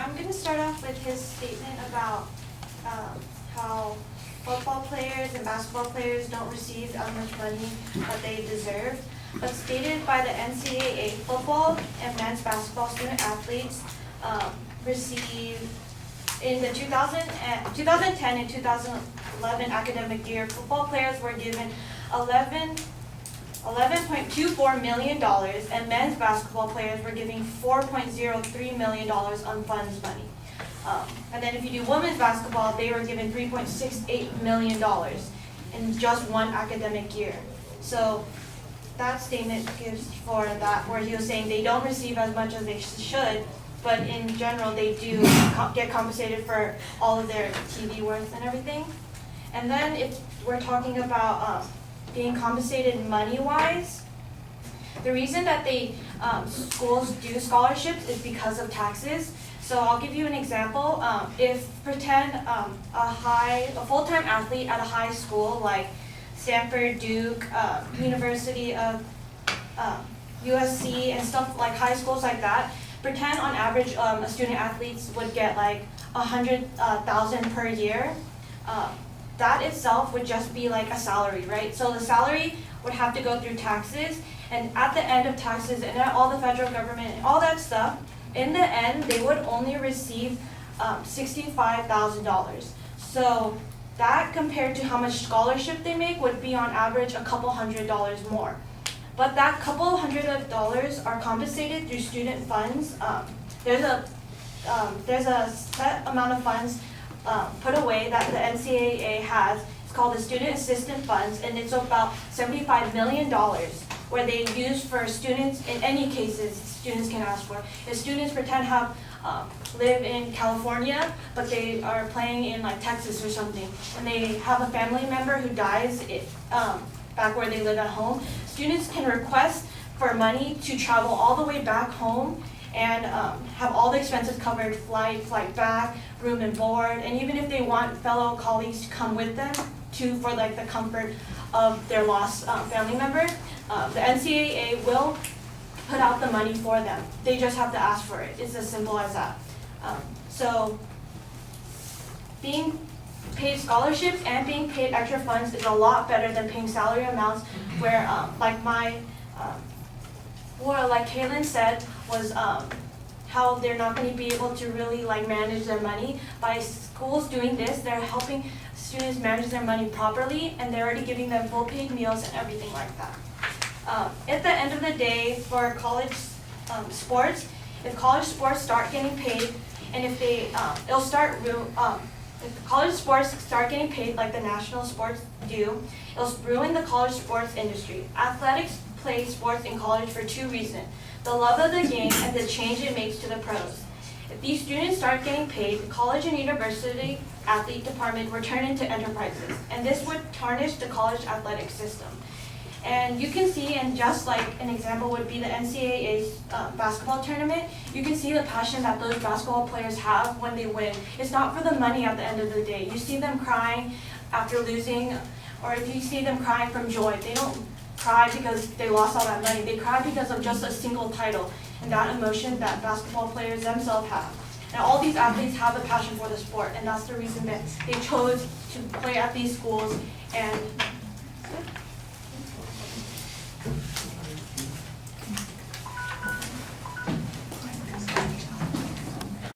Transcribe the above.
I'm going to start off with his statement about how football players and basketball players don't receive as much money that they deserve. But stated by the NCAA, football and men's basketball student athletes receive, in the 2010 and 2011 academic year, football players were given $11.24 million, and men's basketball players were giving $4.03 million on funds money. And then if you do women's basketball, they were given $3.68 million in just one academic year. So that statement gives for that, where he was saying they don't receive as much as they should, but in general they do get compensated for all of their TV work and everything. And then if we're talking about being compensated money-wise, the reason that schools do scholarships is because of taxes. So I'll give you an example. If pretend a full-time athlete at a high school like Stanford, Duke, University of USC, and stuff like high schools like that, pretend on average a student athletes would get like $100,000 per year. That itself would just be like a salary, right? So the salary would have to go through taxes, and at the end of taxes and all the federal government and all that stuff, in the end they would only receive $65,000. So that compared to how much scholarship they make would be on average a couple $100 more. But that couple $100 are compensated through student funds. There's a set amount of funds put away that the NCAA has. It's called the Student Assistance Funds, and it's about $75 million where they use for students in any cases students can ask for. If students pretend live in California, but they are playing in like Texas or something, and they have a family member who dies back where they live at home, students can request for money to travel all the way back home and have all the expenses covered, flight back, room and board, and even if they want fellow colleagues to come with them for like the comfort of their lost family member, the NCAA will put out the money for them. They just have to ask for it. It's as simple as that. So being paid scholarships and being paid extra funds is a lot better than paying salary amounts where like Kaylin said was how they're not going to be able to really like manage their money. By schools doing this, they're helping students manage their money properly, and they're already giving them full paid meals and everything like that. At the end of the day, for college sports, if college sports start getting paid, and if if college sports start getting paid like the national sports do, it'll ruin the college sports industry. Athletics play sports in college for two reasons: the love of the game and the change it makes to the pros. If these students start getting paid, the college and university athlete department will turn into enterprises, and this would tarnish the college athletic system. And you can see, and just like an example would be the NCAA's basketball tournament, you can see the passion that those basketball players have when they win. It's not for the money at the end of the day. You see them crying after losing, or if you see them crying from joy, they don't cry because they lost all that money. They cry because of just a single title and that emotion that basketball players themselves have. And all these athletes have a passion for the sport, and that's the reason that they chose to play at these schools and